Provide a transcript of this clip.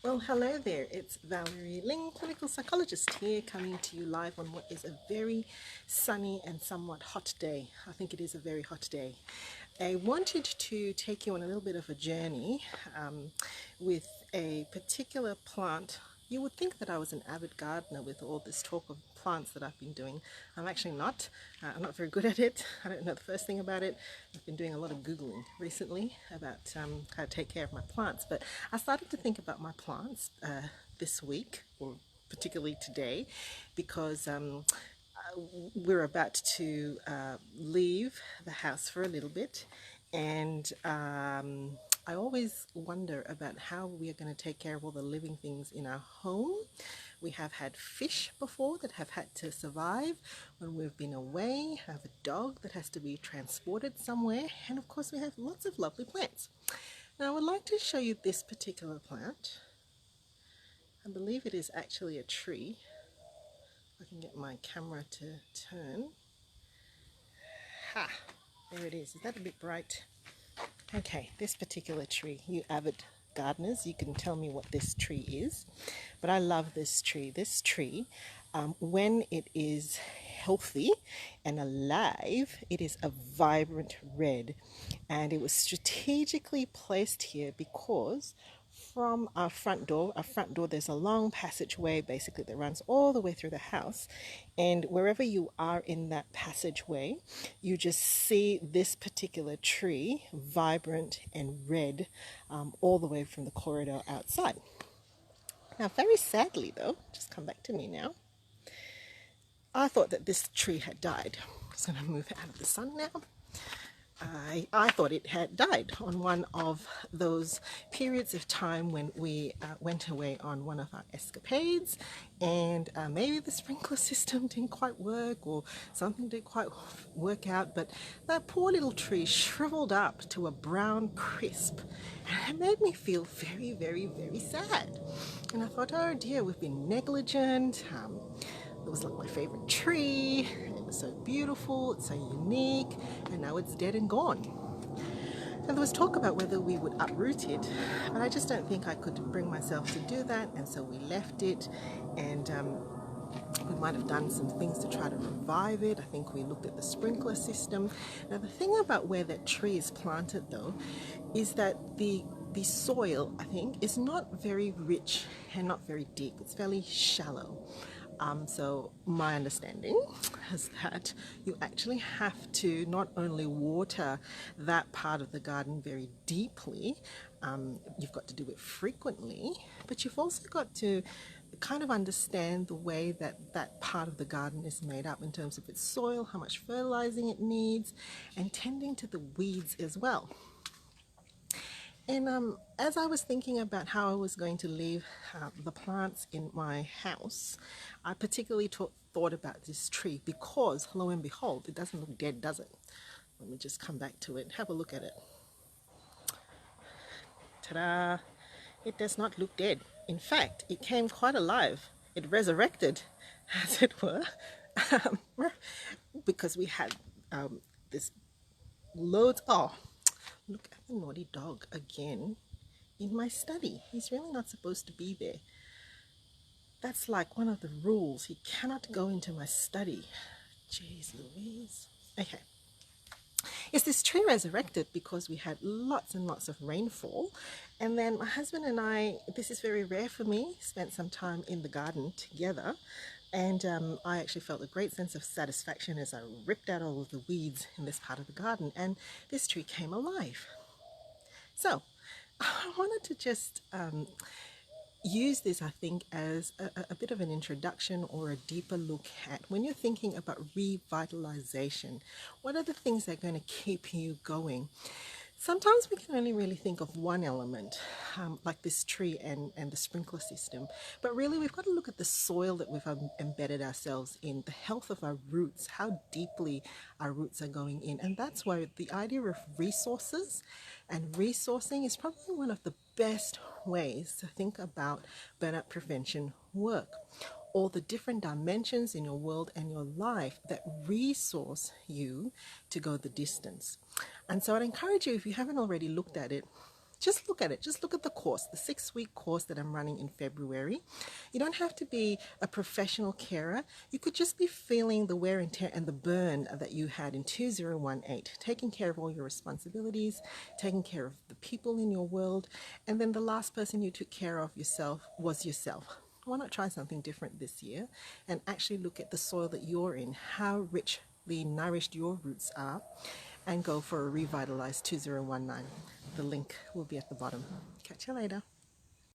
Well, hello there. It's Valerie Ling, clinical psychologist here, coming to you live on what is a very sunny and somewhat hot day. I think it is a very hot day. I wanted to take you on a little bit of a journey with a particular plant. You would think that I was an avid gardener with all this talk of plants that I've been doing. I'm actually not. I'm not very good at it. I don't know the first thing about it. I've been doing a lot of Googling recently about how to take care of my plants. But I started to think about my plants this week, or particularly today, because we're about to leave the house for a little bit, and I always wonder about how we are going to take care of all the living things in our home. We have had fish before that have had to survive when we've been away. I have a dog that has to be transported somewhere, and of course we have lots of lovely plants. Now I would like to show you this particular plant. I believe it is actually a tree. I can get my camera to turn. Ha! There it is. Is that a bit bright? Okay, this particular tree, you avid gardeners, you can tell me what this tree is, but I love this tree. This tree, when it is healthy and alive, it is a vibrant red, and it was strategically placed here because from our front door, there's a long passageway basically that runs all the way through the house, and wherever you are in that passageway, you just see this particular tree vibrant and red all the way from the corridor outside. Now, very sadly though, just come back to me now, I thought that this tree had died. I'm just going to move it out of the sun now. I thought it had died on one of those periods of time when we went away on one of our escapades, and maybe the sprinkler system didn't quite work or something didn't quite work out, but that poor little tree shriveled up to a brown crisp, and it made me feel very, very, very sad. And I thought, oh dear, we've been negligent. It was like my favorite tree. It was so beautiful, it's so unique, and now it's dead and gone. And there was talk about whether we would uproot it, but I just don't think I could bring myself to do that, and so we left it, and we might have done some things to try to revive it. I think we looked at the sprinkler system. Now the thing about where that tree is planted though is that the soil, I think, is not very rich and not very deep. It's fairly shallow. So my understanding is that you actually have to not only water that part of the garden very deeply, you've got to do it frequently, but you've also got to kind of understand the way that that part of the garden is made up in terms of its soil, how much fertilizing it needs, and tending to the weeds as well. And as I was thinking about how I was going to leave the plants in my house, I particularly thought about this tree because, lo and behold, it doesn't look dead, does it? Let me just come back to it. Have a look at it. Ta-da! It does not look dead. In fact, it came quite alive. It resurrected, as it were, because we had this loads. Oh, look at the naughty dog again in my study. He's really not supposed to be there. That's like one of the rules. He cannot go into my study. Jeez Louise. Okay. Yes, this tree resurrected because we had lots and lots of rainfall, and then my husband and I, this is very rare for me, spent some time in the garden together, and I actually felt a great sense of satisfaction as I ripped out all of the weeds in this part of the garden, and this tree came alive. So I wanted to just use this, I think, as a bit of an introduction or a deeper look at when you're thinking about revitalization. What are the things that are going to keep you going? Sometimes we can only really think of one element, like this tree and the sprinkler system, but really we've got to look at the soil that we've embedded ourselves in, the health of our roots, how deeply our roots are going in, and that's why the idea of resources and resourcing is probably one of the best ways to think about burnout prevention work. All the different dimensions in your world and your life that resource you to go the distance. And so I'd encourage you, if you haven't already looked at it, just look at it. Just look at the course, the 6-week course that I'm running in February. You don't have to be a professional carer. You could just be feeling the wear and tear and the burn that you had in 2018, taking care of all your responsibilities, taking care of the people in your world, and then the last person you took care of yourself was yourself. Why not try something different this year and actually look at the soil that you're in, how richly nourished your roots are, and go for a revitalized 2019. The link will be at the bottom. Catch you later.